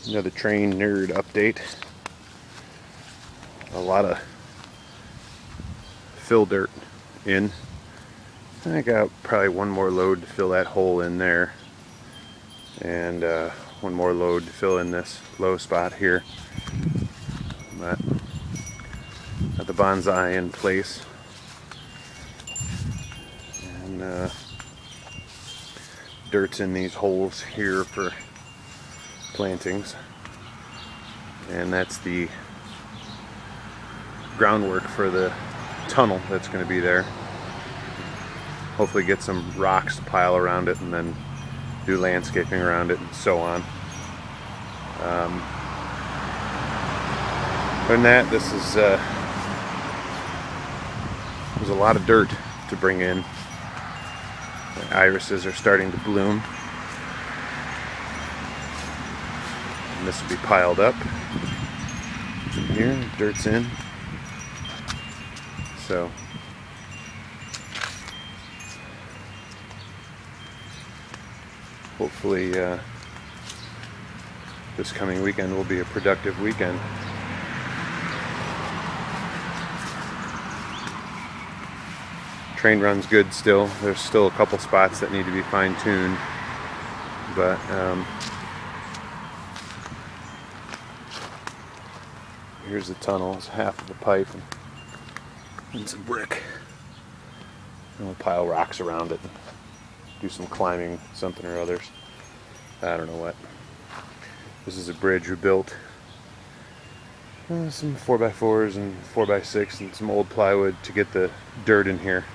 Another train nerd update. A lot of fill dirt in. I got probably one more load to fill that hole in there, and one more load to fill in this low spot here. But got the bonsai in place, and dirt's in these holes here for plantings, and that's the groundwork for the tunnel that's going to be there. Hopefully get some rocks to pile around it and then do landscaping around it and so on. Other than that, this is there's a lot of dirt to bring in. The irises are starting to bloom, and this will be piled up here. Dirt's in, so hopefully this coming weekend will be a productive weekend. Train run's good still. There's still a couple spots that need to be fine-tuned, but here's the tunnel. It's half of the pipe and some brick. And we'll pile rocks around it and do some climbing, something or others. I don't know what. This is a bridge we built. Some 4x4s and 4x6 and some old plywood to get the dirt in here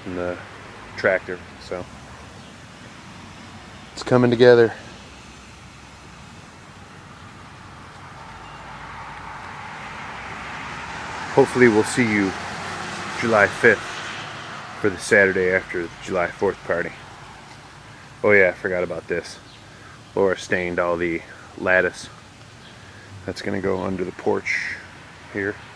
from the tractor. So it's coming together. Hopefully we'll see you July 5th for the Saturday after the July 4th party. Oh yeah, I forgot about this. Laura stained all the lattice. That's going to go under the porch here.